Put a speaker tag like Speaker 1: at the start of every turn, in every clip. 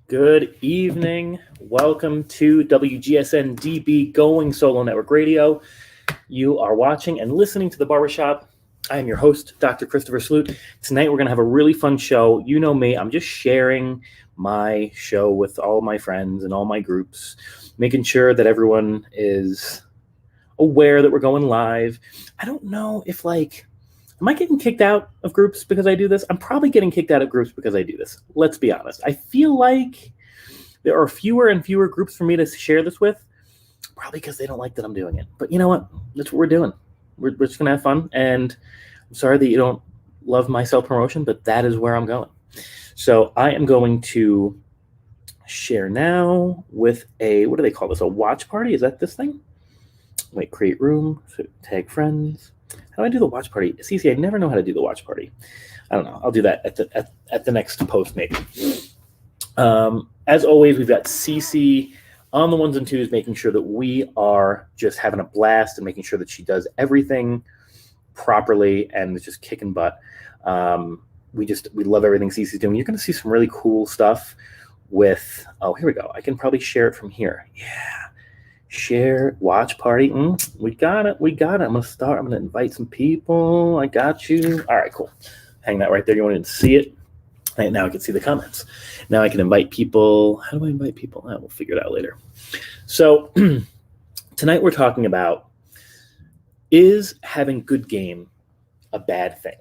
Speaker 1: Good evening. Welcome to WGSN-DB Going Solo Network Radio. You are watching and listening to The Barbershop. I am your host, Dr. Christopher Salute. Tonight we're going to have a really fun show. You know me, I'm just sharing my show with all my friends and all my groups, making sure that everyone is aware that we're going live. I don't know if am I getting kicked out of groups because I do this? I'm probably getting kicked out of groups because I do this. Let's be honest. I feel like there are fewer and fewer groups for me to share this with, probably because they don't like that I'm doing it. But you know what? That's what we're doing. We're just going to have fun. And I'm sorry that you don't love my self-promotion, but that is where I'm going. So I am going to share now with what do they call this? A watch party? Is that this thing? Wait, create room, tag friends. How do I do the watch party? Cece, I never know how to do the watch party. I don't know. I'll do that at the next post maybe. As always, we've got Cece on the ones and twos, making sure that we are just having a blast and making sure that she does everything properly and is just kicking butt. We love everything Cece's doing. You're going to see some really cool stuff with, here we go. I can probably share it from here. Yeah. Share, watch party. We got it. I'm going to invite some people. I got you. All right, cool. Hang that right there. You wanted to see it? Right, now I can see the comments. Now I can invite people. How do I invite people? We'll figure it out later. So tonight we're talking about, is having good game a bad thing?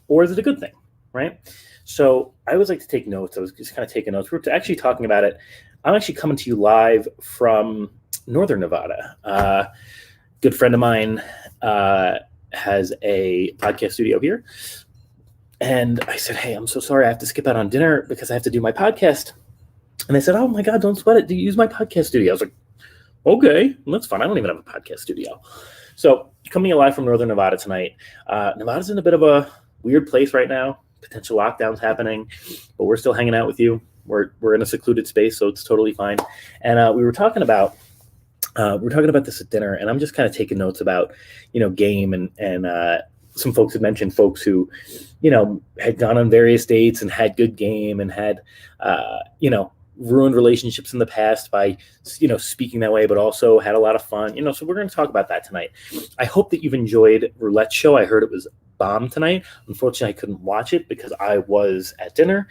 Speaker 1: Or is it a good thing, right? So I always like to take notes. I was just kind of taking notes. We're actually talking about it. I'm actually coming to you live from Northern Nevada. Good friend of mine has a podcast studio here. And I said, hey, I'm so sorry. I have to skip out on dinner because I have to do my podcast. And they said, oh my God, don't sweat it. Do you use my podcast studio? I was like, okay, that's fine. I don't even have a podcast studio. So coming live from Northern Nevada tonight. Nevada's in a bit of a weird place right now. Potential lockdowns happening, but we're still hanging out with you. We're in a secluded space, so it's totally fine. And we were talking about this at dinner, and I'm just kind of taking notes about, game and some folks had mentioned folks who, had gone on various dates and had good game and had, ruined relationships in the past by, speaking that way, but also had a lot of fun, so we're going to talk about that tonight. I hope that you've enjoyed Roulette's show. I heard it was bomb tonight. Unfortunately, I couldn't watch it because I was at dinner.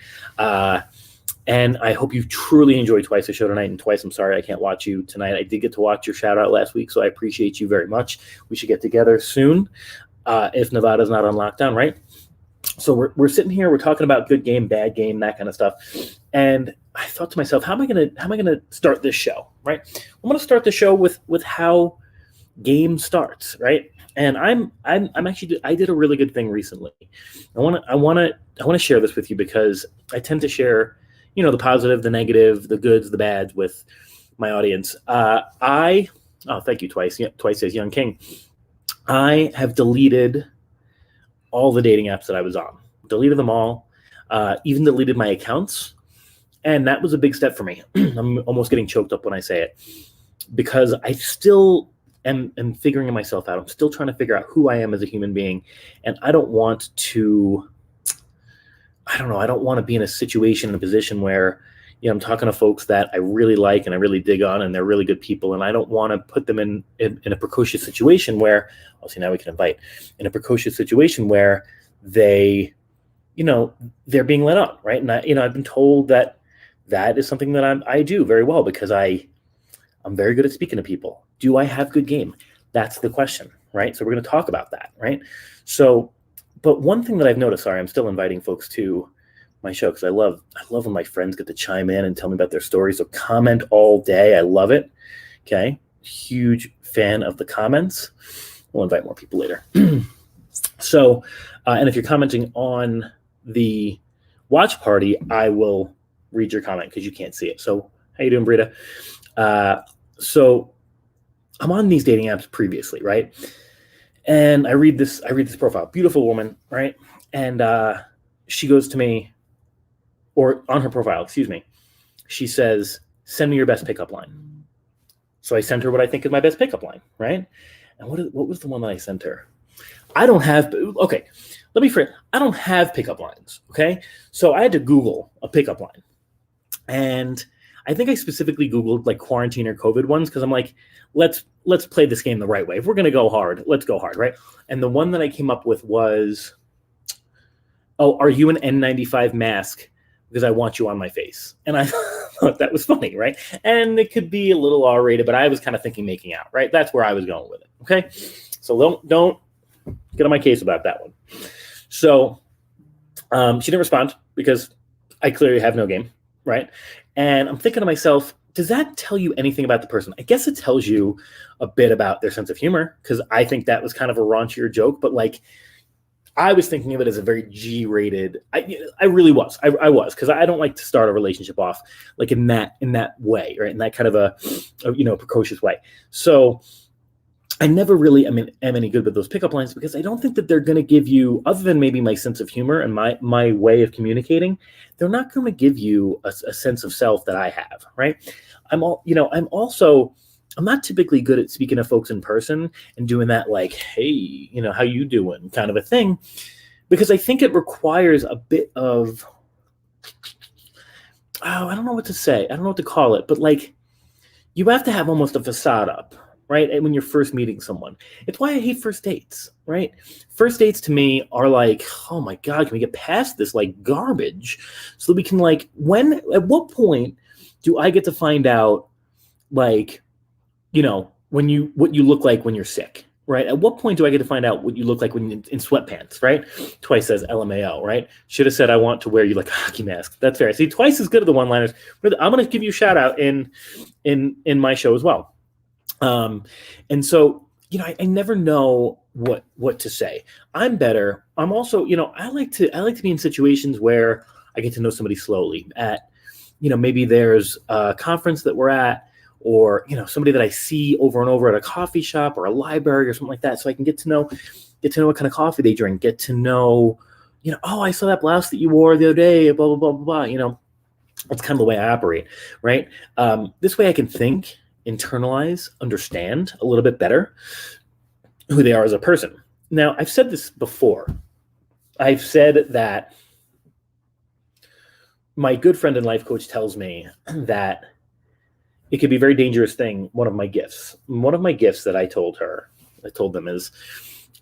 Speaker 1: And I hope you truly enjoyed Twice the show tonight. And Twice, I'm sorry I can't watch you tonight. I did get to watch your shout out last week, so I appreciate you very much. We should get together soon if Nevada's not on lockdown, right? So we're sitting here, we're talking about good game, bad game, that kind of stuff. And I thought to myself, how am I gonna start this show, right? I'm gonna start the show with how game starts, right? And I'm actually, I did a really good thing recently. I want to share this with you because I tend to share, the positive, the negative, the goods, the bads with my audience. Thank you, Twice. Twice says Young King. I have deleted all the dating apps that I was on. Deleted them all, even deleted my accounts. And that was a big step for me. I'm almost getting choked up when I say it because I still am figuring myself out. I'm still trying to figure out who I am as a human being. And I don't want to be in a situation, in a position where, I'm talking to folks that I really like and I really dig on and they're really good people. And I don't want to put them in a precocious situation where, now we can invite, in a precocious situation where they, they're being led on, right? And I've been told that is something that I do very well because I'm very good at speaking to people. Do I have good game? That's the question, right? So we're going to talk about that, right? So, but one thing that I've noticed, sorry, I'm still inviting folks to my show because I love when my friends get to chime in and tell me about their stories. So comment all day. I love it. Okay. Huge fan of the comments. We'll invite more people later. So, and if you're commenting on the watch party, I will read your comment because you can't see it. So how you doing, Brita? So I'm on these dating apps previously, right? And I read this profile, beautiful woman, right? And she goes to me, or on her profile, excuse me, she says, send me your best pickup line. So I sent her what I think is my best pickup line, right? And what was the one that I sent her? I don't have, okay, let me phrase, I don't have pickup lines, okay? So I had to Google a pickup line. And I think I specifically Googled like quarantine or COVID ones because I'm like, let's play this game the right way. If we're gonna go hard, let's go hard, right? And the one that I came up with was, oh, are you an N95 mask? Because I want you on my face. And I thought that was funny, right? And it could be a little R-rated, but I was kind of thinking making out, right? That's where I was going with it. Okay. So don't get on my case about that one. So she didn't respond because I clearly have no game, right? And I'm thinking to myself, does that tell you anything about the person? I guess it tells you a bit about their sense of humor, because I think that was kind of a raunchier joke, but like, I was thinking of it as a very G-rated. I really was. I was, because I don't like to start a relationship off like in that way, right? In that kind of a precocious way. So I never really am any good with those pickup lines, because I don't think that they're going to give you, other than maybe my sense of humor and my way of communicating, they're not going to give you a sense of self that I have, right? I'm not typically good at speaking to folks in person and doing that like, hey, how you doing kind of a thing, because I think it requires a bit of, I don't know what to say. I don't know what to call it, but like, you have to have almost a facade up, right? And when you're first meeting someone, it's why I hate first dates, right? First dates to me are like, oh my God, can we get past this like garbage so that we can like, at what point do I get to find out like, what you look like when you're sick, right? At what point do I get to find out what you look like when you're in sweatpants, right? Twice says LMAO, right? Should have said, I want to wear you like a hockey mask. That's fair. See, Twice is good at the one-liners. I'm going to give you a shout out in my show as well. And so, I never know what to say. I'm better. I'm also, I like to be in situations where I get to know somebody slowly at, maybe there's a conference that we're at, or somebody that I see over and over at a coffee shop or a library or something like that, so I can get to know what kind of coffee they drink, get to know, oh, I saw that blouse that you wore the other day, blah blah blah blah blah. That's kind of the way I operate, right? This way I can think, internalize, understand a little bit better who they are as a person. Now, I've said this before. I've said that my good friend and life coach tells me that it could be a very dangerous thing. One of my gifts that I told them is,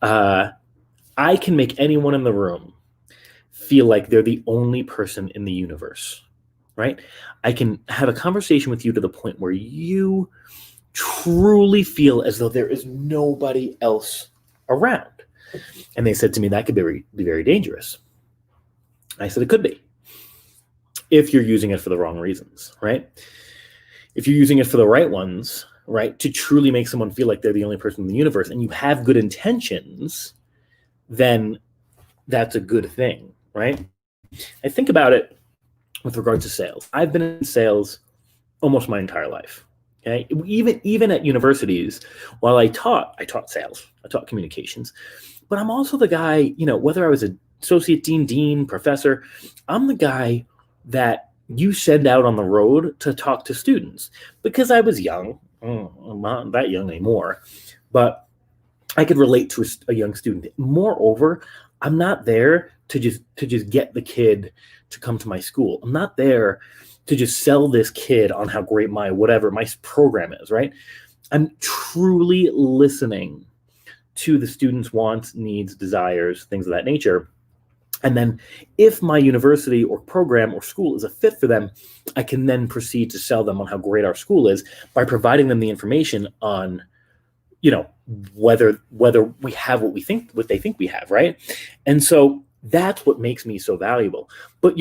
Speaker 1: I can make anyone in the room feel like they're the only person in the universe, right? I can have a conversation with you to the point where you truly feel as though there is nobody else around. And they said to me, that could be very dangerous. I said, it could be, if you're using it for the wrong reasons, right? If you're using it for the right ones, right, to truly make someone feel like they're the only person in the universe, and you have good intentions, then that's a good thing, right? I think about it with regard to sales. I've been in sales almost my entire life. Okay, even at universities, while I taught sales, I taught communications, but I'm also the guy, whether I was an associate dean, professor, I'm the guy that you send out on the road to talk to students, because I was young. I'm not that young anymore, but I could relate to a young student. Moreover, I'm not there to just get the kid to come to my school. I'm not there to just sell this kid on how great my program is, right? I'm truly listening to the student's wants, needs, desires, things of that nature. And then if my university or program or school is a fit for them, I can then proceed to sell them on how great our school is by providing them the information on, whether we have what they think we have, right? And so that's what makes me so valuable. But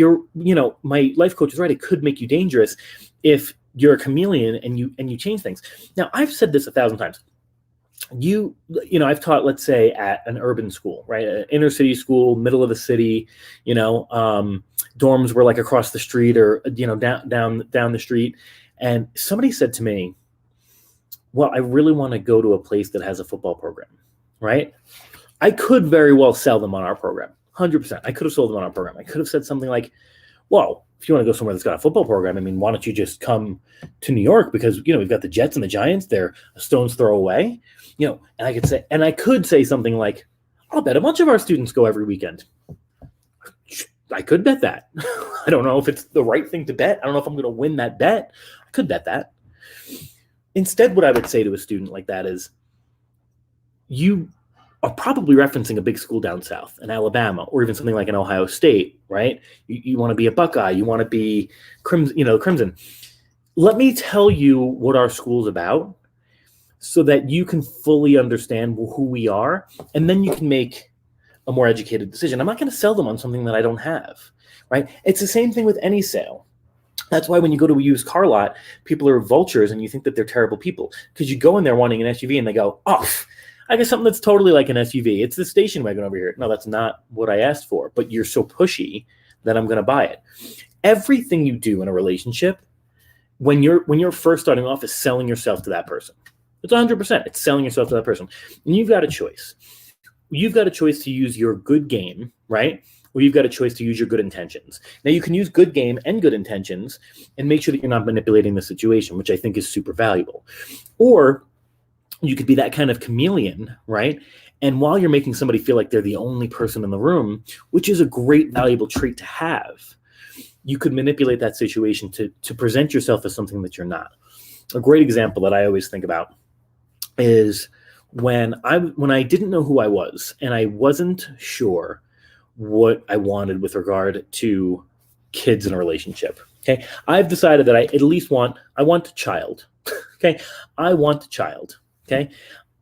Speaker 1: my life coach is right. It could make you dangerous if you're a chameleon and you change things. Now, I've said this 1,000 times. I've taught, let's say, at an urban school, right? An inner city school, middle of the city, dorms were like across the street or, down the street. And somebody said to me, well, I really want to go to a place that has a football program, right? I could very well sell them on our program, 100%. I could have sold them on our program. I could have said something like, well, if you want to go somewhere that's got a football program, why don't you just come to New York? Because, we've got the Jets and the Giants. They're a stone's throw away, and I could say something like, I'll bet a bunch of our students go every weekend. I could bet that. I don't know if it's the right thing to bet. I don't know if I'm going to win that bet. I could bet that. Instead, what I would say to a student like that is, you are probably referencing a big school down south in Alabama, or even something like an Ohio State, right? You want to be a Buckeye. You want to be Crimson. Let me tell you what our school's about so that you can fully understand who we are, and then you can make a more educated decision. I'm not going to sell them on something that I don't have, right? It's the same thing with any sale. That's why when you go to a used car lot, people are vultures and you think that they're terrible people, because you go in there wanting an SUV and they go, oh, I got something that's totally like an SUV. It's the station wagon over here. No, that's not what I asked for, but you're so pushy that I'm going to buy it. Everything you do in a relationship, when you're first starting off, is selling yourself to that person. It's 100%. It's selling yourself to that person. And you've got a choice. You've got a choice to use your good game, right? Or you've got a choice to use your good intentions. Now, you can use good game and good intentions and make sure that you're not manipulating the situation, which I think is super valuable. Or you could be that kind of chameleon, right? And while you're making somebody feel like they're the only person in the room, which is a great, valuable trait to have, you could manipulate that situation to present yourself as something that you're not. A great example that I always think about is when I didn't know who I was and I wasn't sure what I wanted with regard to kids in a relationship. Okay, I've decided that I want a child. Okay, I want a child. Okay,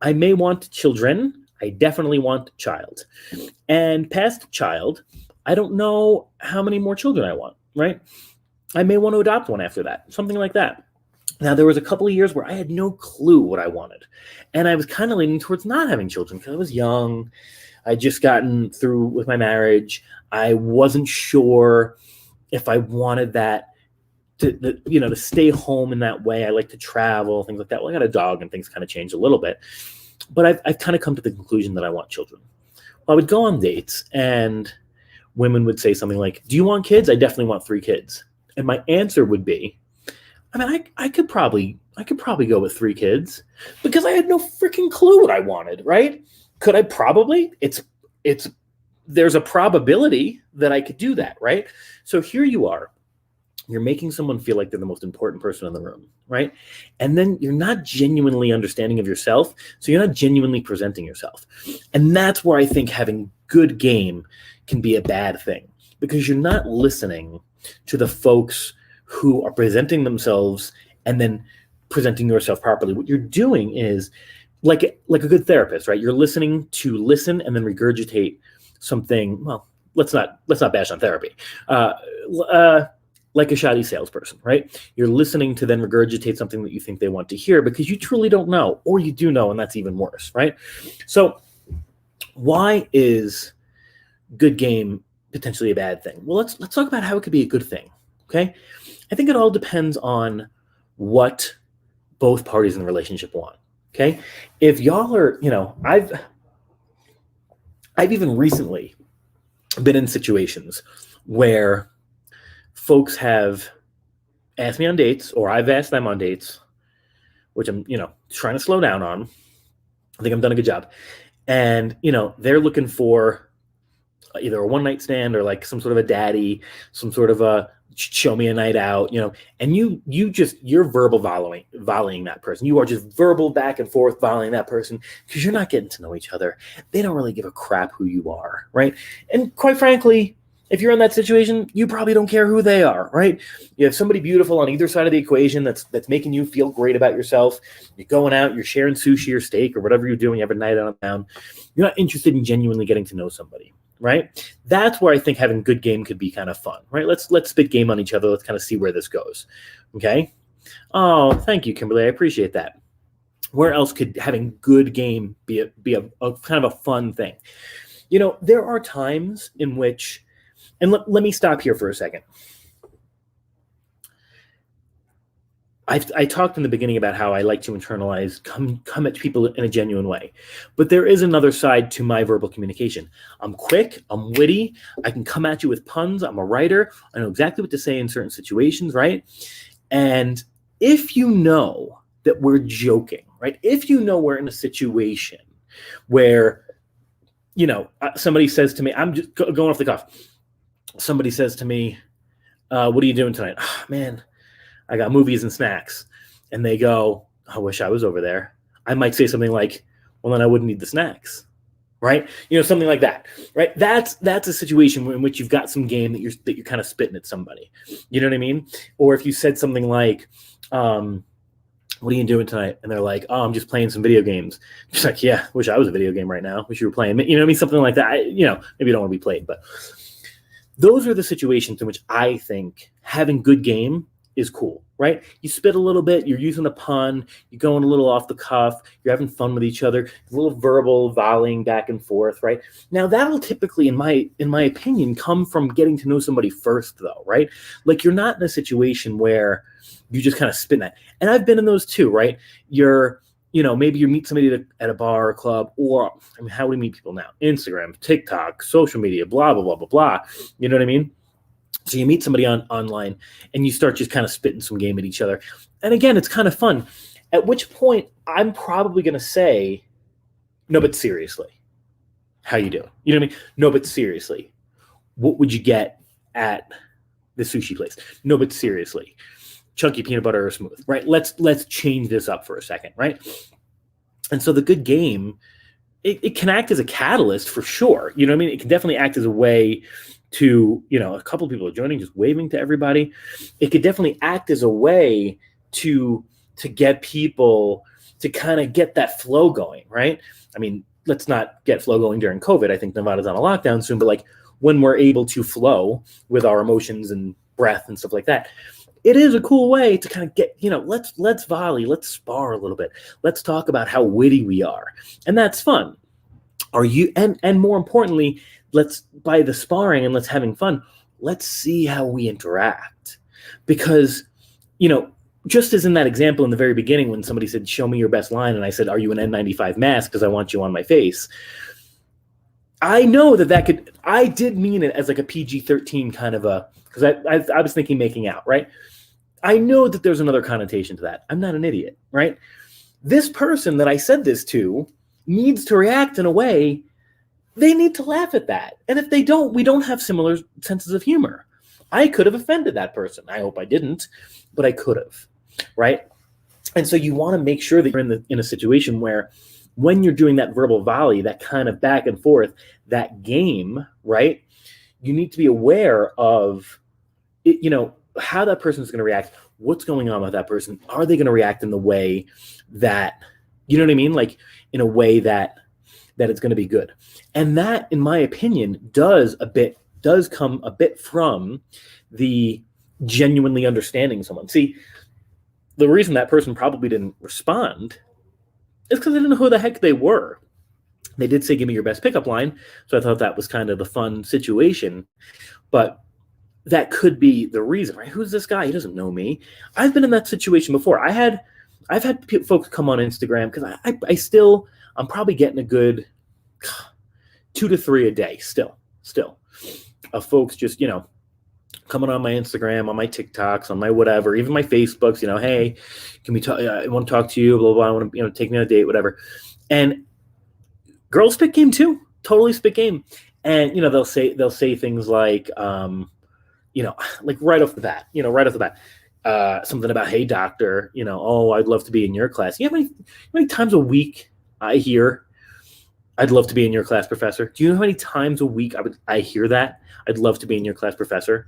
Speaker 1: I may want children. I definitely want a child. And past a child, I don't know how many more children I want. Right? I may want to adopt one after that, something like that. Now, there was a couple of years where I had no clue what I wanted. And I was kind of leaning towards not having children because I was young. I'd just gotten through with my marriage. I wasn't sure if I wanted that to stay home in that way. I like to travel, things like that. Well, I got a dog and things kind of changed a little bit. But I've kind of come to the conclusion that I want children. Well, I would go on dates and women would say something like, do you want kids? I definitely want 3 kids. And my answer would be, I could probably go with 3 kids because I had no freaking clue what I wanted, right? Could I probably? There's a probability that I could do that, right? So here you are. You're making someone feel like they're the most important person in the room, right? And then you're not genuinely understanding of yourself, so you're not genuinely presenting yourself. And that's where I think having good game can be a bad thing, because you're not listening to the folks who are presenting themselves and then presenting yourself properly. What you're doing is like a good therapist, right? You're listening to listen and then regurgitate something. Well, let's not bash on therapy. Like a shoddy salesperson, right? You're listening to then regurgitate something that you think they want to hear because you truly don't know, or you do know, and that's even worse, right? So why is good game potentially a bad thing? Well, let's talk about how it could be a good thing, okay? I think it all depends on what both parties in the relationship want, okay? If y'all are, I've even recently been in situations where folks have asked me on dates, or I've asked them on dates, which I'm, trying to slow down on. I think I've done a good job. And, they're looking for either a one-night stand or like some sort of a daddy, some sort of a show me a night out, and you're verbal volleying that person. You are just verbal back and forth volleying that person because you're not getting to know each other. They don't really give a crap who you are, right? And quite frankly, if you're in that situation, you probably don't care who they are, right? You have somebody beautiful on either side of the equation that's making you feel great about yourself. You're going out, you're sharing sushi or steak or whatever you're doing. You have a night out of town. You're not interested in genuinely getting to know somebody, right? That's where I think having good game could be kind of fun, right? Let's spit game on each other. Let's kind of see where this goes, okay? Oh, thank you, Kimberly. I appreciate that. Where else could having good game be a kind of a fun thing? There are times in which, and let me stop here for a second. I talked in the beginning about how I like to internalize, come at people in a genuine way. But there is another side to my verbal communication. I'm quick, I'm witty, I can come at you with puns, I'm a writer, I know exactly what to say in certain situations, right? And if you know that we're joking, right? If you know we're in a situation where, somebody says to me, I'm just going off the cuff, somebody says to me, what are you doing tonight? Oh, man, I got movies and snacks. And they go, I wish I was over there. I might say something like, well, then I wouldn't need the snacks. Right? Something like that. Right? That's a situation in which you've got some game that you're kind of spitting at somebody. You know what I mean? Or if you said something like, what are you doing tonight? And they're like, oh, I'm just playing some video games. Just like, yeah, wish I was a video game right now. Wish you were playing. You know what I mean? Something like that. Maybe you don't want to be played, but those are the situations in which I think having good game is cool, right? You spit a little bit, you're using a pun, you're going a little off the cuff, you're having fun with each other, a little verbal volleying back and forth, right? Now that'll typically, in my opinion, come from getting to know somebody first, though, right? Like you're not in a situation where you just kind of spin that. And I've been in those too, right? Maybe you meet somebody at a bar or club, or how do we meet people now? Instagram, TikTok, social media, blah, blah, blah, blah, blah. You know what I mean? So you meet somebody online and you start just kind of spitting some game at each other. And again, it's kind of fun. At which point I'm probably going to say, no, but seriously, how you doing? You know what I mean? No, but seriously, what would you get at the sushi place? No, but seriously, chunky peanut butter or smooth, right? Let's change this up for a second, right? And so the good game, it can act as a catalyst for sure. You know what I mean? It can definitely act as a way to, a couple of people are joining, just waving to everybody. It could definitely act as a way to get people to kind of get that flow going, right? I mean, let's not get flow going during COVID. I think Nevada's on a lockdown soon, but like when we're able to flow with our emotions and breath and stuff like that, it is a cool way to kind of get, let's volley, let's spar a little bit. Let's talk about how witty we are. And that's fun. And more importantly, by the sparring and let's having fun, let's see how we interact. Because, just as in that example in the very beginning when somebody said, show me your best line, and I said, are you an N95 mask because I want you on my face? I know I did mean it as like a PG-13 kind of because I was thinking making out, right? I know that there's another connotation to that. I'm not an idiot, right? This person that I said this to needs to react in a way. They need to laugh at that. And if they don't, we don't have similar senses of humor. I could have offended that person. I hope I didn't, but I could have, right? And so you want to make sure that you're in a situation where when you're doing that verbal volley, that kind of back and forth, that game, right? You need to be aware of it, how that person's going to react, what's going on with that person. Are they going to react in the way that, you know what I mean? Like in a way that it's going to be good. And that, in my opinion, does come a bit from the genuinely understanding someone. See, the reason that person probably didn't respond is because they didn't know who the heck they were. They did say, give me your best pickup line. So I thought that was kind of the fun situation. But that could be the reason, right? Who's this guy? He doesn't know me. I've been in that situation before. I've had folks come on Instagram because I'm probably getting a good 2 to 3 a day still of folks just, coming on my Instagram, on my TikToks, on my whatever, even my Facebooks, hey, can we talk? I want to talk to you, blah, blah, I want to, take me on a date, whatever. And girls spit game too, totally spit game. And, they'll say things like, like right off the bat, something about, hey, doctor, oh, I'd love to be in your class. You know how many times a week I hear, I'd love to be in your class, professor? Do you know how many times a week I hear that? I'd love to be in your class, professor.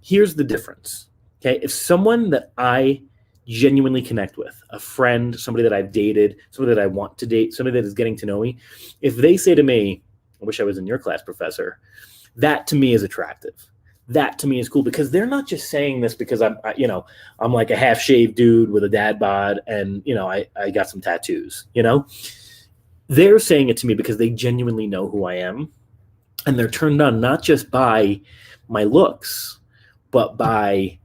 Speaker 1: Here's the difference. Okay. If someone that I genuinely connect with, a friend, somebody that I've dated, somebody that I want to date, somebody that is getting to know me, if they say to me, I wish I was in your class, professor, that to me is attractive. That to me is cool because they're not just saying this because I'm like a half-shaved dude with a dad bod and, I got some tattoos, They're saying it to me because they genuinely know who I am, and they're turned on not just by my looks, but by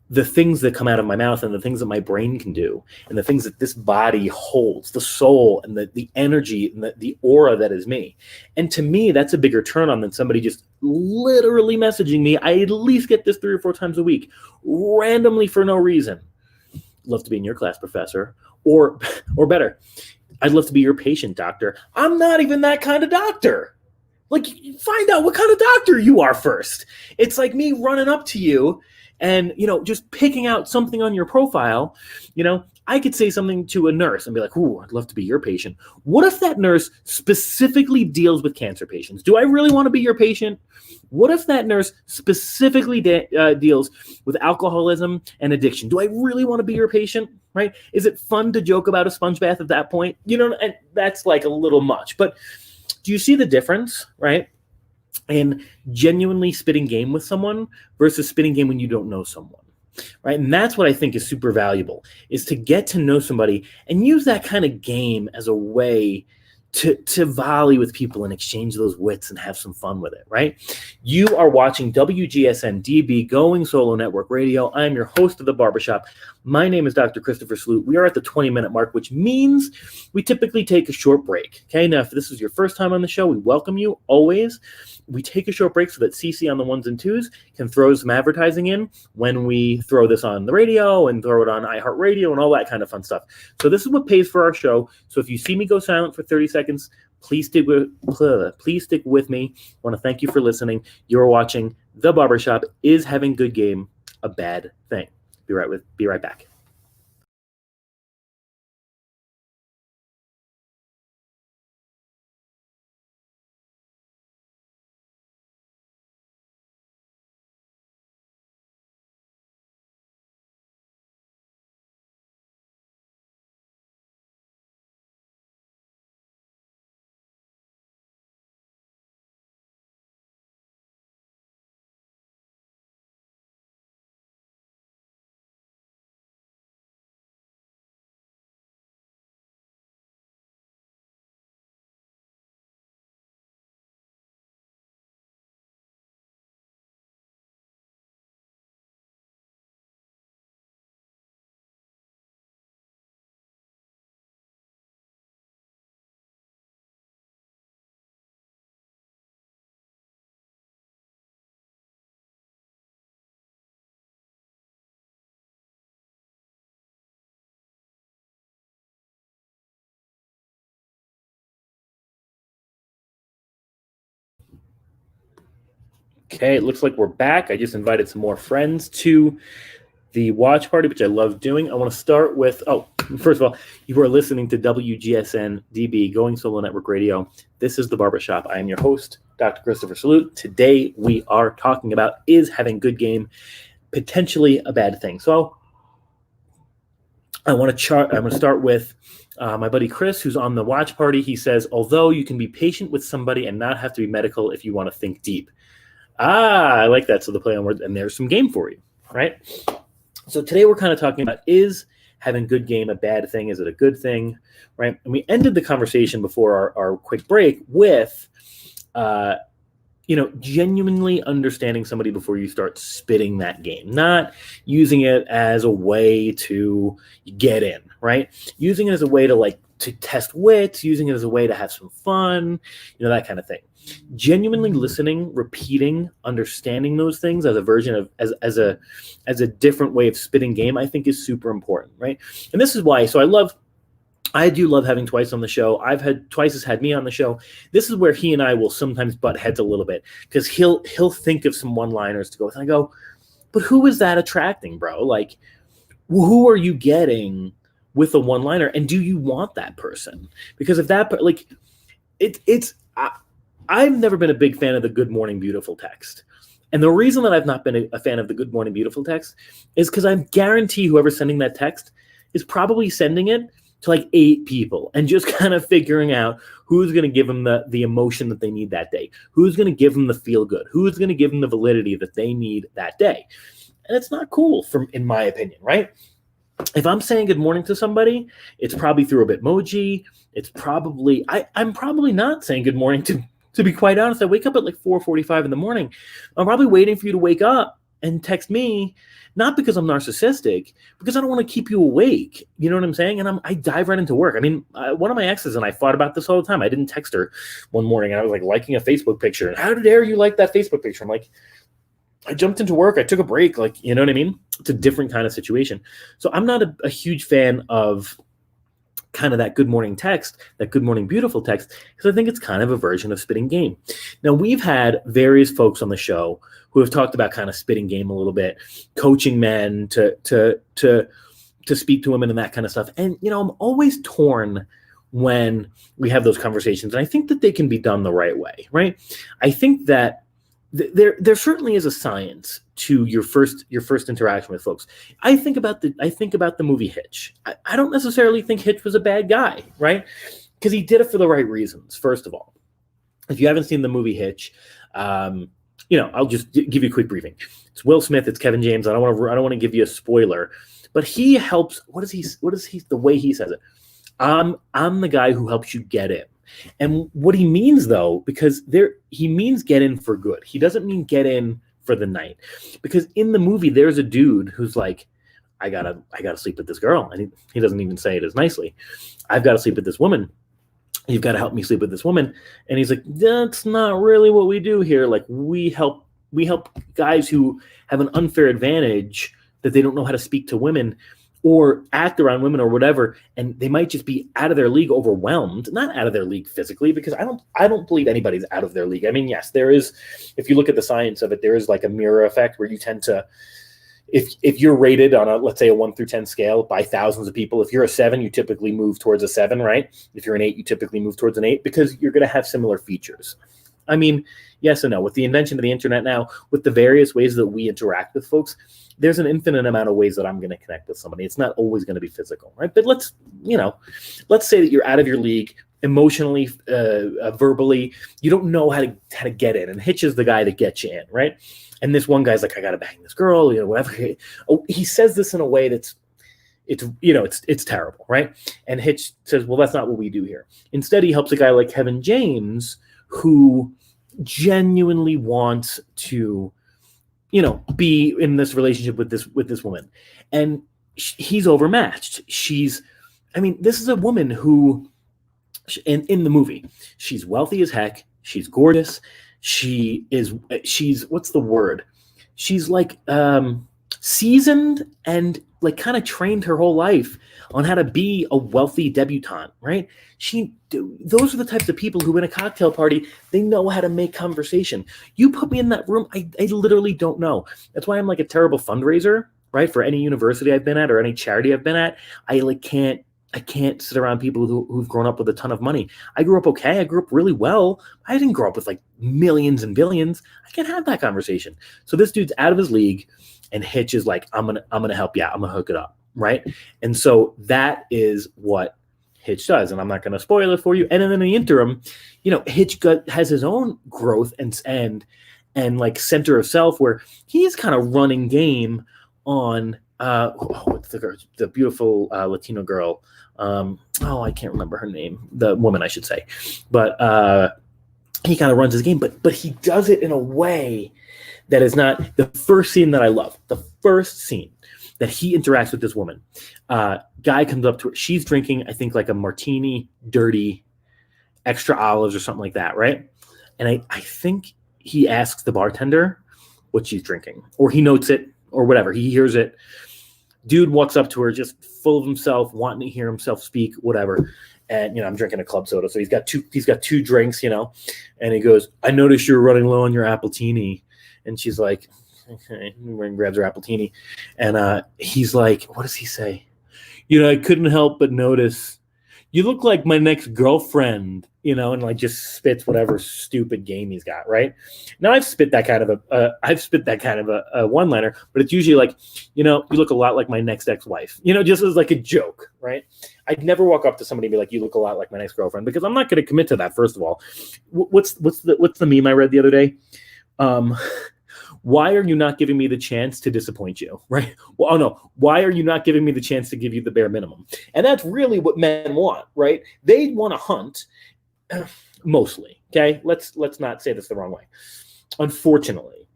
Speaker 1: the things that come out of my mouth and the things that my brain can do and the things that this body holds, the soul and the energy and the aura that is me. And to me, that's a bigger turn on than somebody just literally messaging me. I at least get this 3 or 4 times a week, randomly for no reason. Love to be in your class, professor. Or better, I'd love to be your patient, doctor. I'm not even that kind of doctor. Like, find out what kind of doctor you are first. It's like me running up to you and, just picking out something on your profile. I could say something to a nurse and be like, ooh, I'd love to be your patient. What if that nurse specifically deals with cancer patients? Do I really want to be your patient? What if that nurse specifically deals with alcoholism and addiction? Do I really want to be your patient? Right? Is it fun to joke about a sponge bath at that point? And that's like a little much. But do you see the difference, right? In genuinely spitting game with someone versus spitting game when you don't know someone, right? And that's what I think is super valuable, is to get to know somebody and use that kind of game as a way to volley with people and exchange those wits and have some fun with it, right? You are watching WGSN-DB, Going Solo Network Radio. I'm your host of The Barbershop. My name is Dr. Christopher Sloot. We are at the 20-minute mark, which means we typically take a short break. Okay, now if this is your first time on the show, we welcome you always. We take a short break so that CC on the ones and twos can throw some advertising in when we throw this on the radio and throw it on iHeartRadio and all that kind of fun stuff. So this is what pays for our show. So if you see me go silent for 30 seconds, please stick with me. I want to thank you for listening. You're watching The Barbershop. Is having good game a bad thing? Be right back. Okay, it looks like we're back. I just invited some more friends to the watch party, which I love doing. I want to start with, first of all, you are listening to WGSN-DB, Going Solo Network Radio. This is The Barbershop. I am your host, Dr. Christopher Salute. Today, we are talking about, is having good game potentially a bad thing? So I want to start with my buddy Chris, who's on the watch party. He says, although you can be patient with somebody and not have to be medical if you want to think deep. I like that. So the play on words, and there's some game for you, right? So today we're kind of talking about, is having good game a bad thing? Is it a good thing, right? And we ended the conversation before our quick break with, genuinely understanding somebody before you start spitting that game, not using it as a way to get in, right? Using it as a way to test wits, using it as a way to have some fun, that kind of thing. Genuinely listening, repeating, understanding those things as a version of as a different way of spitting game, I think is super important, right? And this is why. So I do love having Twice on the show. Twice has had me on the show. This is where he and I will sometimes butt heads a little bit, because he'll think of some one-liners to go with, and I go, but who is that attracting, bro? Like, who are you getting with a one-liner, and do you want that person? Because if that, like, I've never been a big fan of the Good Morning Beautiful text. And the reason that I've not been a fan of the Good Morning Beautiful text is because I guarantee whoever's sending that text is probably sending it to like 8 people and just kind of figuring out who's going to give them the emotion that they need that day, who's going to give them the feel good, who's going to give them the validity that they need that day. And it's not cool, in my opinion, right? If I'm saying good morning to somebody, it's probably through a Bitmoji. It's probably, I'm probably not saying good morning to be quite honest. I wake up at like 4:45 in the morning. I'm probably waiting for you to wake up and text me, not because I'm narcissistic, because I don't want to keep you awake. You know what I'm saying? And I dive right into work. I mean, one of my exes and I fought about this all the time. I didn't text her one morning, and I was like liking a Facebook picture. And how dare you like that Facebook picture? I'm like, I jumped into work. I took a break. Like, you know what I mean? It's a different kind of situation. So I'm not a huge fan of kind of that good morning text, that good morning beautiful text, because I think it's kind of a version of spitting game. Now, we've had various folks on the show who have talked about kind of spitting game a little bit, coaching men to speak to women and that kind of stuff. And, I'm always torn when we have those conversations. And I think that they can be done the right way, right? I think that there certainly is a science to your first interaction with folks. I think about the movie Hitch. I don't necessarily think Hitch was a bad guy, right? Because he did it for the right reasons. First of all, if you haven't seen the movie Hitch, I'll just give you a quick briefing. It's Will Smith. It's Kevin James. I don't want to give you a spoiler, but he helps. What is he? The way he says it? I'm the guy who helps you get in. And what he means, though, because he means get in for good. He doesn't mean get in for the night. Because in the movie, there's a dude who's like, I gotta sleep with this girl. And he doesn't even say it as nicely. I've got to sleep with this woman. You've got to help me sleep with this woman. And he's like, that's not really what we do here. Like, we help guys who have an unfair advantage that they don't know how to speak to women or act around women or whatever, and they might just be out of their league, overwhelmed, not out of their league physically, because I don't believe anybody's out of their league. I mean, yes, there is, if you look at the science of it, there is like a mirror effect where you tend to, if you're rated on let's say a 1 through 10 scale by thousands of people, if you're a 7, you typically move towards a 7, right? If you're an 8, you typically move towards an 8 because you're going to have similar features. I mean, yes and no. With the invention of the internet now, with the various ways that we interact with folks, there's an infinite amount of ways that I'm going to connect with somebody. It's not always going to be physical, right? But let's say that you're out of your league emotionally, verbally. You don't know how to get in, and Hitch is the guy that gets you in, right? And this one guy's like, I got to bang this girl, whatever. He says this in a way it's terrible, right? And Hitch says, well, that's not what we do here. Instead, he helps a guy like Kevin James who genuinely wants to be in this relationship with this woman, and he's overmatched. This is a woman who, in the movie, she's wealthy as heck. She's gorgeous. She's what's the word? She's like seasoned and like kind of trained her whole life on how to be a wealthy debutante, right? Those are the types of people who in a cocktail party, they know how to make conversation. You put me in that room, I literally don't know. That's why I'm like a terrible fundraiser, right? For any university I've been at or any charity I've been at, I can't sit around people who've grown up with a ton of money. I grew up okay. I grew up really well. I didn't grow up with like millions and billions. I can't have that conversation. So this dude's out of his league, and Hitch is like, I'm gonna help you out. I'm gonna hook it up, right? And so that is what Hitch does, and I'm not going to spoil it for you. And then in the interim, Hitch has his own growth and like center of self where he's kind of running game on what's the beautiful Latino girl. I can't remember her name. The woman, I should say, but he kind of runs his game, but he does it in a way that is not the first scene that I love. The first scene that he interacts with this woman. Guy comes up to her. She's drinking, I think, like a martini, dirty, extra olives or something like that, right? And I think he asks the bartender what she's drinking, or he notes it, or whatever. He hears it. Dude walks up to her, just full of himself, wanting to hear himself speak, whatever. And I'm drinking a club soda, so he's got two drinks, and he goes, "I noticed you were running low on your Appletini," and she's like, okay, and grabs her Appletini, and he's like, what does he say? I couldn't help but notice you look like my next girlfriend, and like just spits whatever stupid game he's got, right? Now I've spit that kind of a one-liner, but it's usually like, you look a lot like my next ex-wife, just as like a joke, right? I'd never walk up to somebody and be like, you look a lot like my next girlfriend, because I'm not going to commit to that. First of all, what's the meme I read the other day? Why are you not giving me the chance to disappoint you, right? Well, oh no, why are you not giving me the chance to give you the bare minimum? And that's really what men want, right? They want to hunt, mostly, okay? Let's not say this the wrong way. Unfortunately,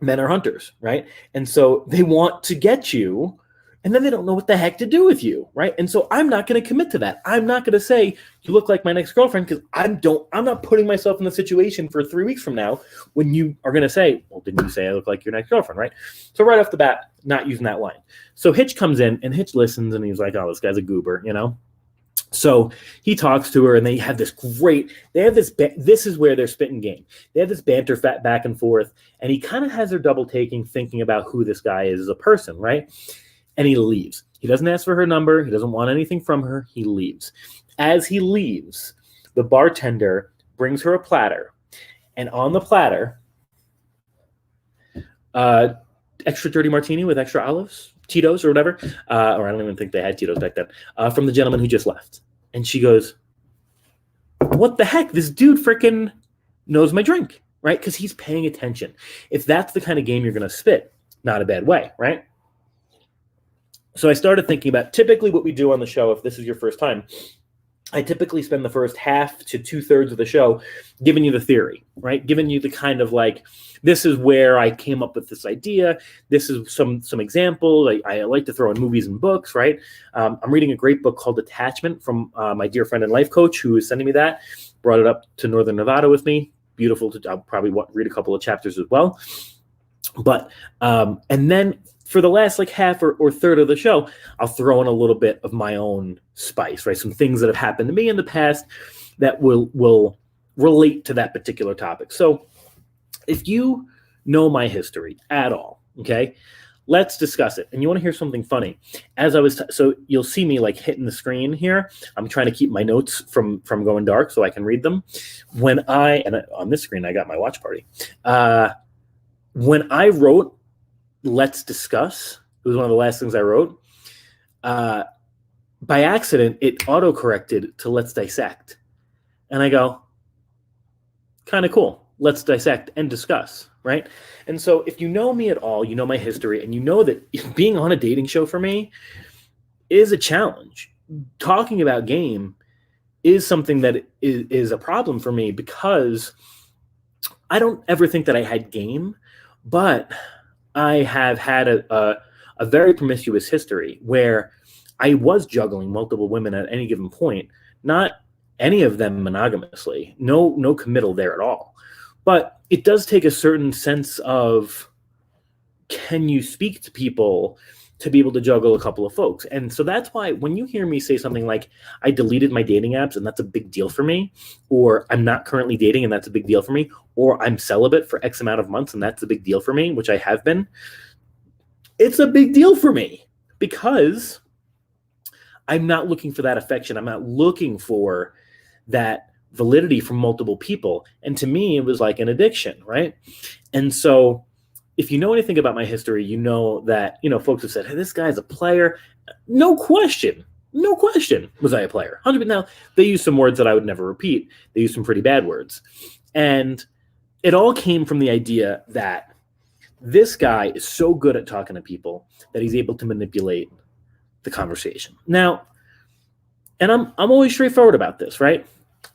Speaker 1: men are hunters, right? And so they want to get you, and then they don't know what the heck to do with you, right? And so I'm not going to commit to that. I'm not going to say, you look like my next girlfriend, because I'm not putting myself in the situation for 3 weeks from now when you are going to say, well, didn't you say I look like your next girlfriend, right? So right off the bat, not using that line. So Hitch comes in, and Hitch listens, and he's like, oh, this guy's a goober, So he talks to her, and they have this this is where they're spitting game. They have this banter back and forth, and he kind of has her double taking, thinking about who this guy is as a person, right? And he leaves. He doesn't ask for her number. He doesn't want anything from her. He leaves. As he leaves, the bartender brings her a platter, and on the platter, extra dirty martini with extra olives, Tito's or whatever, or I don't even think they had Tito's back then, from the gentleman who just left. And she goes, what the heck? This dude freaking knows my drink, right? Because he's paying attention. If that's the kind of game you're going to spit, not a bad way, right? So I started thinking about typically what we do on the show, if this is your first time, I typically spend the first half to 2/3 of the show giving you the theory, right? Giving you the kind of like, this is where I came up with this idea. This is some example. I like to throw in movies and books, right? I'm reading a great book called Attachment from my dear friend and life coach who is sending me that. Brought it up to Northern Nevada with me. Beautiful. I'll probably read a couple of chapters as well. But, and then for the last like half or third of the show, I'll throw in a little bit of my own spice, right? Some things that have happened to me in the past that will relate to that particular topic. So if you know my history at all, okay, let's discuss it. And you want to hear something funny. As I was, so you'll see me like hitting the screen here. I'm trying to keep my notes from going dark so I can read them. And on this screen, I got my watch party. When I wrote Let's Discuss, it was one of the last things I wrote. By accident, it auto-corrected to Let's Dissect. And I go, kind of cool. Let's dissect and discuss, right? And so if you know me at all, you know my history, and you know that being on a dating show for me is a challenge. Talking about game is something that is a problem for me because I don't ever think that I had game, but I have had a very promiscuous history where I was juggling multiple women at any given point, not any of them monogamously, no committal there at all. But it does take a certain sense of, can you speak to people to be able to juggle a couple of folks? And so that's why when you hear me say something like, I deleted my dating apps and that's a big deal for me, or I'm not currently dating and that's a big deal for me, or I'm celibate for X amount of months and that's a big deal for me, which I have been, it's a big deal for me because I'm not looking for that affection. I'm not looking for that validity from multiple people. And to me, it was like an addiction, right? And so if you know anything about my history, you know that, folks have said, hey, this guy's a player. No question was I a player. 100%. Now, they use some words that I would never repeat. They use some pretty bad words. And it all came from the idea that this guy is so good at talking to people that he's able to manipulate the conversation. Now, and I'm always straightforward about this, right?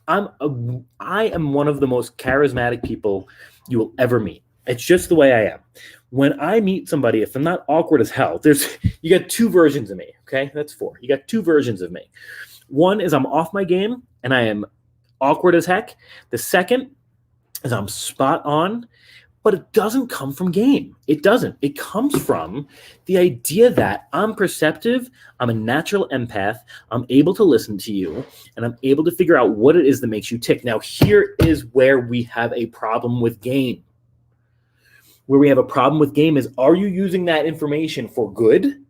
Speaker 1: I am one of the most charismatic people you will ever meet. It's just the way I am. When I meet somebody, if I'm not awkward as hell, you got two versions of me, okay? That's 4. You got two versions of me. One is I'm off my game and I am awkward as heck. The second is I'm spot on, but it doesn't come from game. It doesn't. It comes from the idea that I'm perceptive, I'm a natural empath, I'm able to listen to you, and I'm able to figure out what it is that makes you tick. Now, here is where we have a problem with game. Where we have a problem with game is, are you using that information for good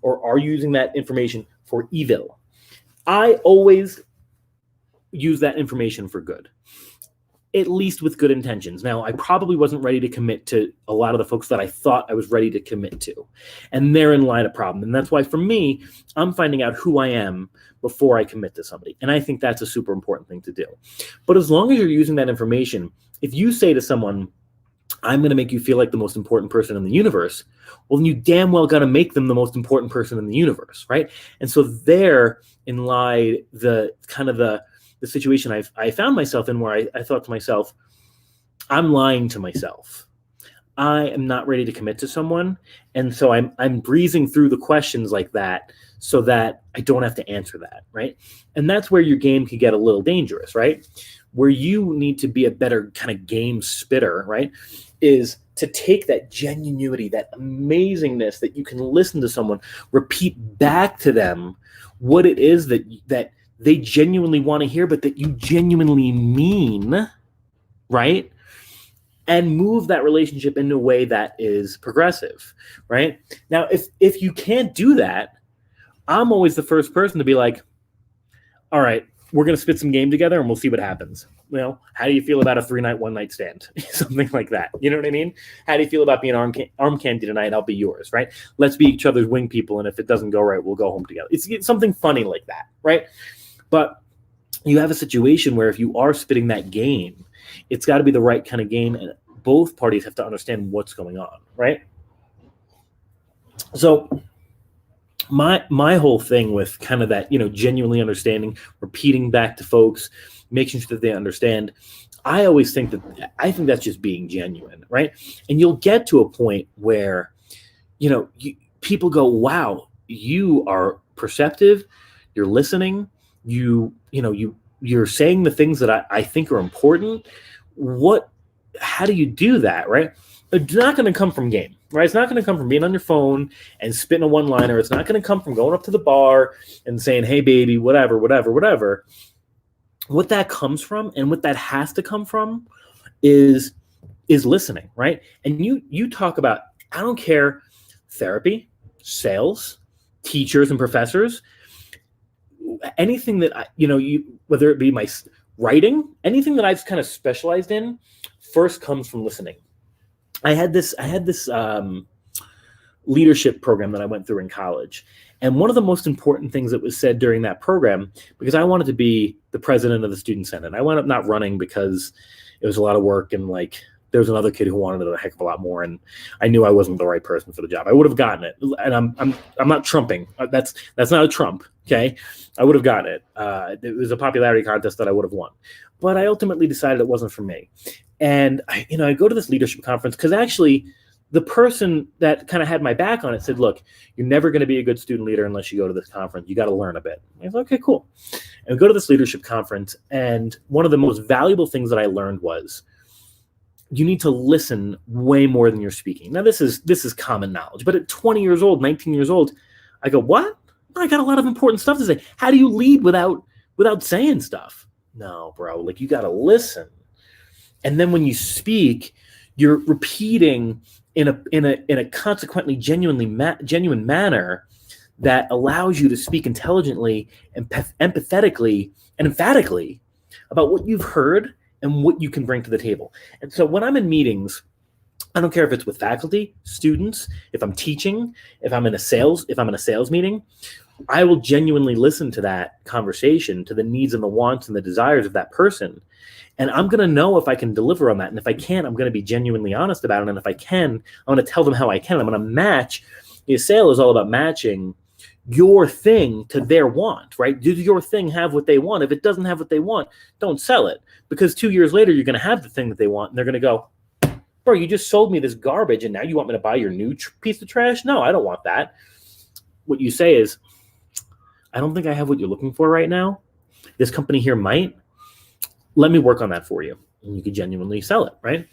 Speaker 1: or are you using that information for evil? I always use that information for good, at least with good intentions. Now, I probably wasn't ready to commit to a lot of the folks that I thought I was ready to commit to. And therein lied a problem. And that's why for me, I'm finding out who I am before I commit to somebody. And I think that's a super important thing to do. But as long as you're using that information, if you say to someone, I'm going to make you feel like the most important person in the universe, well, then you damn well got to make them the most important person in the universe, right? And so therein lied the kind of the situation I found myself in, where I thought to myself, I'm lying to myself. I am not ready to commit to someone. And so I'm breezing through the questions like that so that I don't have to answer that, right? And that's where your game can get a little dangerous, right? Where you need to be a better kind of game spitter, right? Is to take that genuinity, that amazingness that you can listen to someone, repeat back to them what it is that they genuinely want to hear, but that you genuinely mean, right? And move that relationship in a way that is progressive, right? Now, if you can't do that, I'm always the first person to be like, all right, we're going to spit some game together and we'll see what happens. How do you feel about a 3-night, 1-night stand? Something like that. You know what I mean? How do you feel about being arm candy tonight? I'll be yours, right? Let's be each other's wing people. And if it doesn't go right, we'll go home together. It's something funny like that, right? But you have a situation where if you are spitting that game, it's got to be the right kind of game. And both parties have to understand what's going on, right? So my whole thing with kind of that, genuinely understanding, repeating back to folks, making sure that they understand, I think that's just being genuine, right? And you'll get to a point where, people go, wow, you are perceptive, you're listening, you're saying the things that I think are important. How do you do that, right? It's not going to come from game, right? It's not going to come from being on your phone and spitting a one-liner. It's not going to come from going up to the bar and saying, hey, baby, whatever. What that comes from and what that has to come from is listening, right? And you talk about, I don't care, therapy, sales, teachers and professors, anything that, whether it be my writing, anything that I've kind of specialized in first comes from listening. I had this leadership program that I went through in college. And one of the most important things that was said during that program, because I wanted to be the president of the student senate, I wound up not running because it was a lot of work and there was another kid who wanted it a heck of a lot more, and I knew I wasn't the right person for the job. I would have gotten it, and I'm not trumping. That's not a trump, okay? I would have gotten it. It was a popularity contest that I would have won, but I ultimately decided it wasn't for me. And I go to this leadership conference because actually the person that kind of had my back on it said, look, you're never going to be a good student leader unless you go to this conference. You got to learn a bit. I was like, okay, cool. And we go to this leadership conference, and one of the most valuable things that I learned was you need to listen way more than you're speaking. Now, this is common knowledge, but at 20 years old, 19 years old, I go, what? I got a lot of important stuff to say. How do you lead without saying stuff? No, bro, you got to listen. And then when you speak, you're repeating in a consequently genuine manner that allows you to speak intelligently and empathetically and emphatically about what you've heard and what you can bring to the table. And so when I'm in meetings, I don't care if it's with faculty, students, if I'm teaching, if I'm in a sales meeting, I will genuinely listen to that conversation, to the needs and the wants and the desires of that person. And I'm going to know if I can deliver on that. And if I can't, I'm going to be genuinely honest about it. And if I can, I'm going to tell them how I can. I'm going to match. Sale is all about matching your thing to their want, right? Does your thing have what they want? If it doesn't have what they want, don't sell it. Because 2 years later, you're going to have the thing that they want. And they're going to go, bro, you just sold me this garbage. And now you want me to buy your new piece of trash? No, I don't want that. What you say is, I don't think I have what you're looking for right now. This company here might. Let me work on that for you. And you can genuinely sell it, right?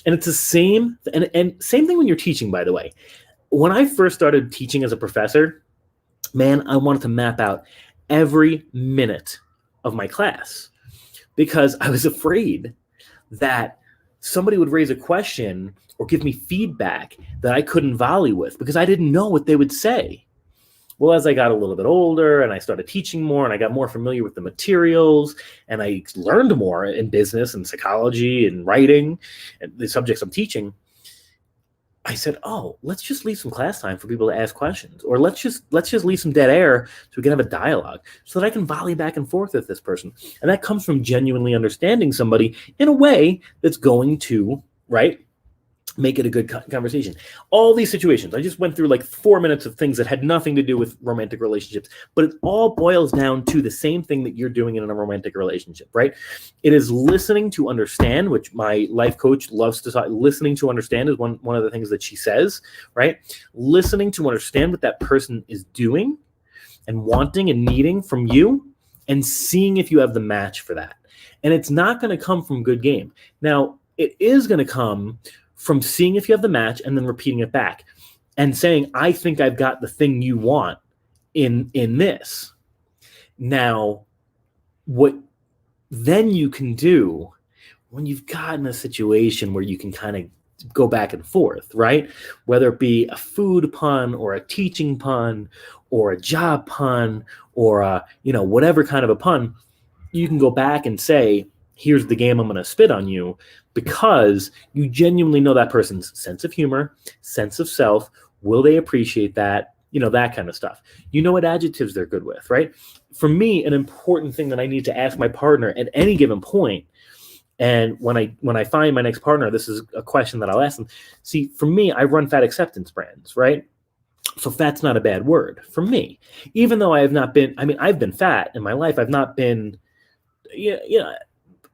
Speaker 1: And it's the same, and same thing when you're teaching, by the way. When I first started teaching as a professor, man, I wanted to map out every minute of my class because I was afraid that somebody would raise a question or give me feedback that I couldn't volley with because I didn't know what they would say. Well, as I got a little bit older and I started teaching more and I got more familiar with the materials and I learned more in business and psychology and writing and the subjects I'm teaching, I said, oh, let's just leave some class time for people to ask questions, or let's just leave some dead air so we can have a dialogue so that I can volley back and forth with this person. And that comes from genuinely understanding somebody in a way that's going to, right, make it a good conversation. All these situations, I just went through 4 minutes of things that had nothing to do with romantic relationships, but it all boils down to the same thing that you're doing in a romantic relationship, right? It is listening to understand, which my life coach loves to talk. Listening to understand is one of the things that she says, right? Listening to understand what that person is doing and wanting and needing from you and seeing if you have the match for that. And it's not going to come from good game. Now, it is going to come from seeing if you have the match and then repeating it back and saying, I think I've got the thing you want in this. Now, what then you can do when you've gotten a situation where you can kind of go back and forth, right? Whether it be a food pun or a teaching pun or a job pun or a, whatever kind of a pun, you can go back and say, here's the game I'm going to spit on you, because you genuinely know that person's sense of humor, sense of self. Will they appreciate that? That kind of stuff. You know what adjectives they're good with, right? For me, an important thing that I need to ask my partner at any given point, and when I find my next partner, this is a question that I'll ask them. See, for me, I run fat acceptance brands, right? So fat's not a bad word for me, even though I have not been. I mean, I've been fat in my life. I've not been,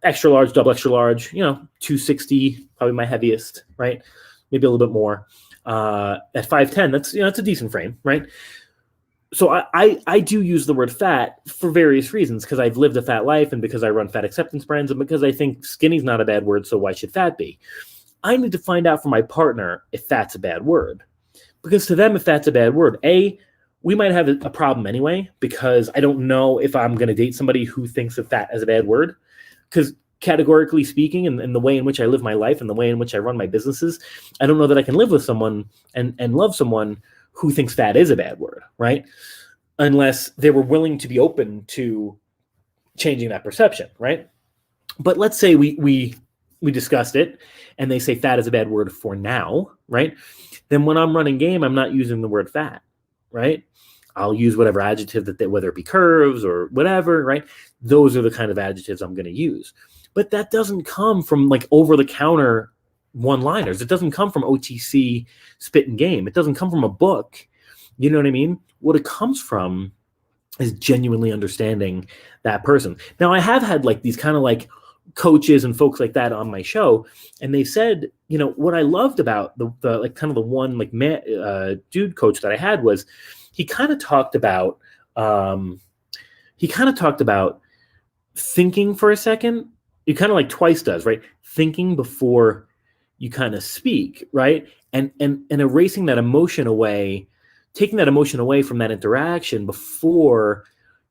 Speaker 1: extra large, double extra large. 260, probably my heaviest, right? Maybe a little bit more. At 5'10", that's it's a decent frame, right? So I do use the word fat for various reasons, because I've lived a fat life and because I run fat acceptance brands and because I think skinny's not a bad word, so why should fat be? I need to find out from my partner if fat's a bad word, because to them, if fat's a bad word, we might have a problem anyway, because I don't know if I'm going to date somebody who thinks of fat as a bad word, because categorically speaking, and the way in which I live my life and the way in which I run my businesses, I don't know that I can live with someone and love someone who thinks fat is a bad word, right? Unless they were willing to be open to changing that perception, right? But let's say we discussed it and they say fat is a bad word for now, right? Then when I'm running game, I'm not using the word fat, right? I'll use whatever adjective whether it be curves or whatever, right? Those are the kind of adjectives I'm going to use. But that doesn't come from like over-the-counter one-liners. It doesn't come from OTC spit and game. It doesn't come from a book. You know what I mean? What it comes from is genuinely understanding that person. Now, I have had like these kind of like coaches and folks like that on my show, and they said, what I loved about the like kind of the one like dude coach that I had was he kind of talked about thinking for a second. It kind of like Twice does, right? Thinking before you kind of speak, right? And erasing that emotion away, taking that emotion away from that interaction before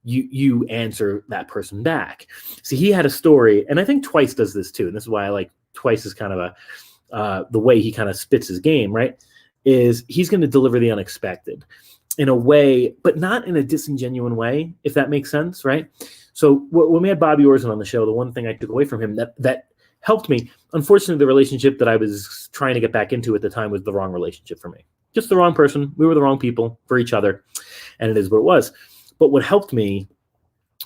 Speaker 1: you answer that person back. See, he had a story, and I think Twice does this too, and this is why I like Twice is kind of the way he kind of spits his game, right? Is he's going to deliver the unexpected in a way, but not in a disingenuous way, if that makes sense, right? So when we had Bobby Orson on the show, the one thing I took away from him that helped me, unfortunately, the relationship that I was trying to get back into at the time was the wrong relationship for me. Just the wrong person. We were the wrong people for each other, and it is what it was. But what helped me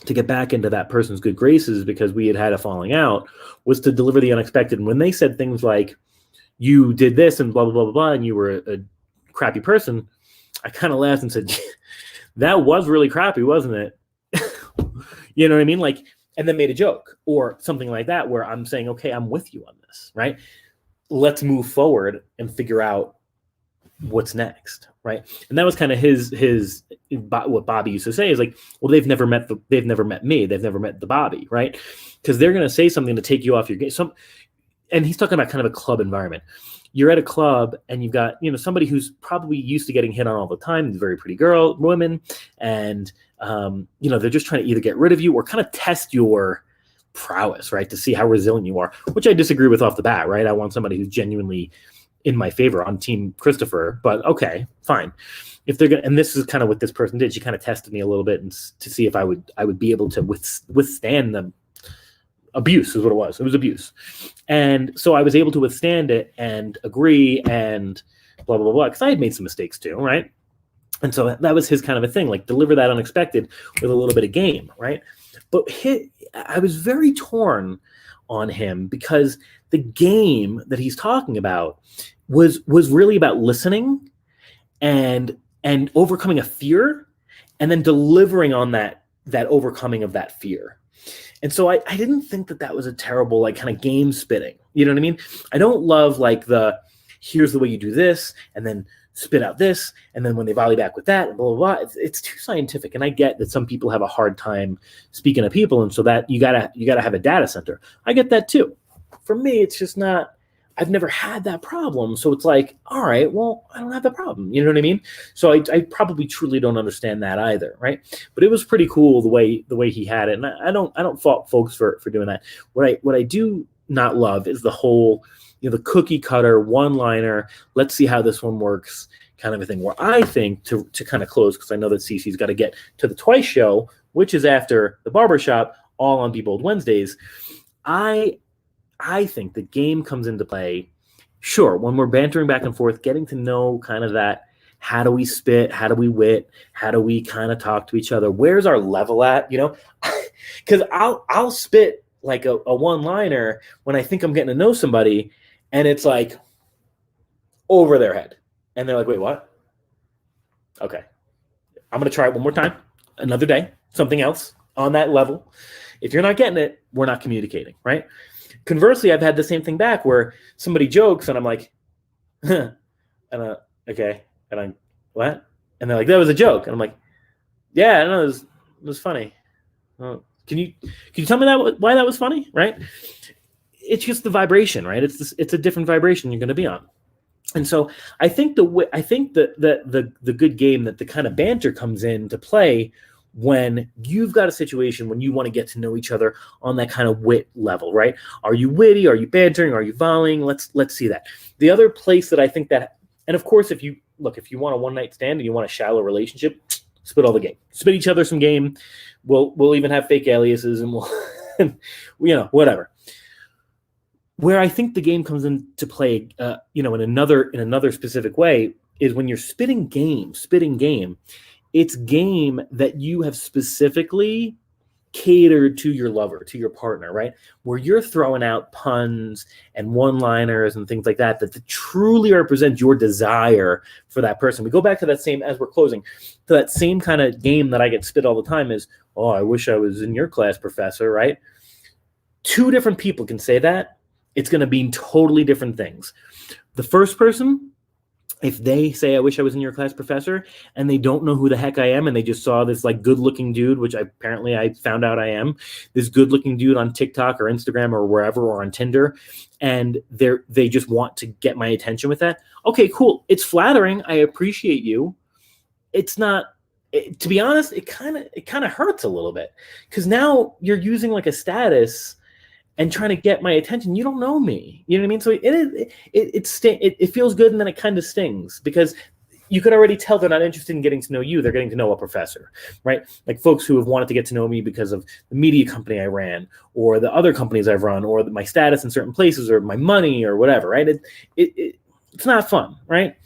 Speaker 1: to get back into that person's good graces, because we had a falling out, was to deliver the unexpected. And when they said things like, you did this and blah, blah, blah, blah, blah, and you were a crappy person, I kind of laughed and said, that was really crappy, wasn't it? You know what I mean? Like, and then made a joke or something like that, where I'm saying, okay, I'm with you on this, right? Let's move forward and figure out what's next, right? And that was kind of his what Bobby used to say is like, well, they've never met me, they've never met the Bobby, right? Because they're going to say something to take you off your game. And he's talking about kind of a club environment. You're at a club and you've got, somebody who's probably used to getting hit on all the time, a very pretty woman, and they're just trying to either get rid of you or kind of test your prowess, right? To see how resilient you are, which I disagree with off the bat, right? I want somebody who's genuinely in my favor on Team Christopher, but okay, fine. If they're gonna, and this is kind of what this person did. She kind of tested me a little bit and to see if I would be able to withstand the abuse. Is what it was. It was abuse, and so I was able to withstand it and agree and blah blah blah blah, because I had made some mistakes too, right? And so that was his kind of a thing, like deliver that unexpected with a little bit of game, right? But I was very torn on him because the game that he's talking about was really about listening and overcoming a fear and then delivering on that overcoming of that fear. And so I didn't think that was a terrible, like, kind of game spitting. You know what I mean? I don't love like here's the way you do this and then spit out this, and then when they volley back with that, blah, blah, blah. It's too scientific. And I get that some people have a hard time speaking to people, and so that you gotta have a data center. I get that too. For me, it's just not, I've never had that problem. So it's like, all right, well, I don't have the problem. You know what I mean? So I probably truly don't understand that either, right? But it was pretty cool the way he had it. And I don't fault folks for doing that. What I do not love is the whole, the cookie cutter one-liner, let's see how this one works kind of a thing, where I think to kind of close, because I know that Cece's got to get to the Twice show, which is after the barbershop, all on Be Bold Wednesdays. I think the game comes into play, sure, when we're bantering back and forth, getting to know kind of that, how do we spit, how do we wit, how do we kind of talk to each other, where's our level at, because I'll spit like a one-liner when I think I'm getting to know somebody, and it's like over their head. And they're like, wait, what? Okay. I'm going to try it one more time, another day, something else on that level. If you're not getting it, we're not communicating, right? Conversely, I've had the same thing back where somebody jokes and I'm like, huh. And okay. And I'm, what? And they're like, that was a joke. And I'm like, yeah, I know, it was funny. Can you tell me why that was funny, right? It's just the vibration, right? It's a different vibration you're going to be on. And so I think the good game, that the kind of banter comes into play when you've got a situation when you want to get to know each other on that kind of wit level, right? Are you witty? Are you bantering? Are you volleying? Let's see that. The other place that I think that, and of course, if you want a one-night stand and you want a shallow relationship, spit all the game. Spit each other some game. We'll even have fake aliases and we'll, whatever. Where I think the game comes into play, in another specific way, is when you're spitting game. It's game that you have specifically catered to your lover, to your partner, right? Where you're throwing out puns and one-liners and things like that truly represent your desire for that person. We go back to that same, as we're closing, to that same kind of game that I get spit all the time is, oh, I wish I was in your class, professor, right? Two different people can say that. It's going to mean totally different things. The first person, if they say, I wish I was in your class, professor, and they don't know who the heck I am, and they just saw this like good-looking dude, which I found out I am, this good-looking dude on TikTok or Instagram or wherever, or on Tinder, and they just want to get my attention with that. Okay, cool. It's flattering. I appreciate you. It's not, to be honest, it kind of hurts a little bit, because now you're using like a status and trying to get my attention. You don't know me. You know what I mean? So it feels good, and then it kind of stings, because you could already tell they're not interested in getting to know you. They're getting to know a professor, right? Like folks who have wanted to get to know me because of the media company I ran, or the other companies I've run, or my status in certain places, or my money, or whatever, right? It's not fun, right?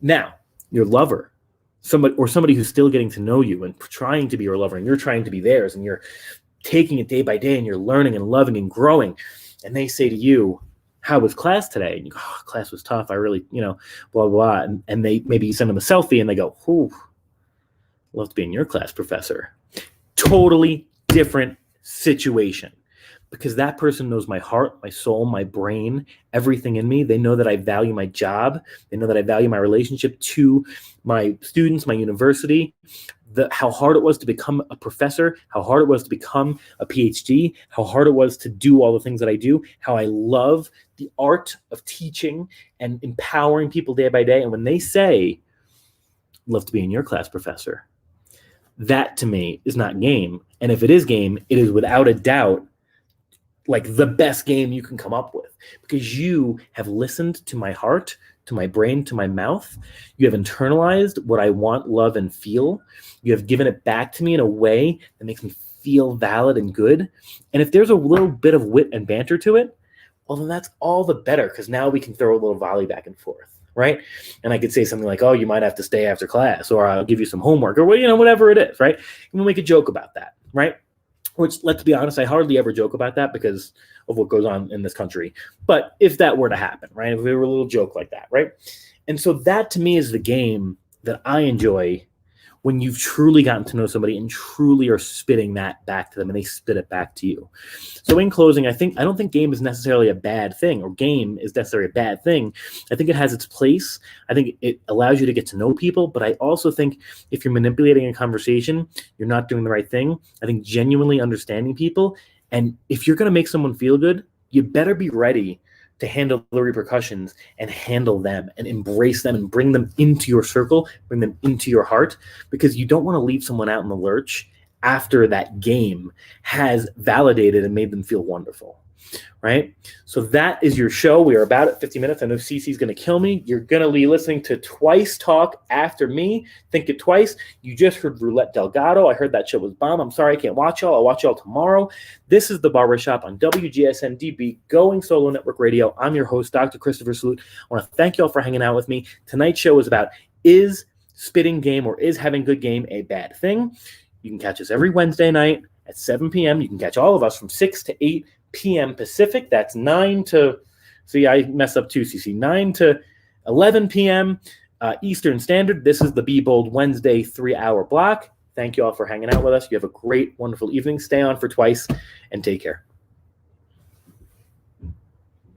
Speaker 1: Now, your lover, somebody who's still getting to know you and trying to be your lover, and you're trying to be theirs, and you're taking it day by day, and you're learning and loving and growing, and they say to you, how was class today? And you go, oh, class was tough. I really, blah, blah. And they, maybe you send them a selfie and they go, ooh, love to be in your class, professor. Totally different situation, because that person knows my heart, my soul, my brain, everything in me. They know that I value my job. They know that I value my relationship to my students, my university, how hard it was to become a professor, how hard it was to become a PhD, how hard it was to do all the things that I do, how I love the art of teaching and empowering people day by day. And when they say, love to be in your class, professor, that to me is not game. And if it is game, it is without a doubt like the best game you can come up with, because you have listened to my heart, to my brain, to my mouth. You have internalized what I want, love, and feel. You have given it back to me in a way that makes me feel valid and good. And if there's a little bit of wit and banter to it, well, then that's all the better, because now we can throw a little volley back and forth, right? And I could say something like, oh, you might have to stay after class, or I'll give you some homework, or whatever it is, right? And we'll make a joke about that, right? Which, let's be honest, I hardly ever joke about that because of what goes on in this country. But if that were to happen, right, if we were a little joke like that, right? And so that to me is the game that I enjoy, when you've truly gotten to know somebody and truly are spitting that back to them, and they spit it back to you. So in closing, I don't think game is necessarily a bad thing, or game is necessarily a bad thing. I think it has its place. I think it allows you to get to know people, but I also think if you're manipulating a conversation, you're not doing the right thing. I think genuinely understanding people, and if you're going to make someone feel good, you better be ready to handle the repercussions and handle them and embrace them and bring them into your circle, bring them into your heart, because you don't want to leave someone out in the lurch after that game has validated and made them feel wonderful, right? So that is your show. We are about at 50 minutes. I know Cece's going to kill me. You're going to be listening to Twice Talk after me. Think it twice. You just heard Roulette Delgado. I heard that show was bomb. I'm sorry I can't watch y'all. I'll watch y'all tomorrow. This is The Barbershop on WGSN-DB, Going Solo Network Radio. I'm your host, Dr. Christopher Salute. I want to thank y'all for hanging out with me. Tonight's show is about, is spitting game or is having good game a bad thing? You can catch us every Wednesday night at 7 p.m. You can catch all of us from 6 to 8 p.m. Pacific. That's 9 to, see, I messed up too, CC, 9 to 11 p.m. Eastern Standard. This is the Be Bold Wednesday 3-hour block. Thank you all for hanging out with us. You have a great, wonderful evening. Stay on for Twice and take care.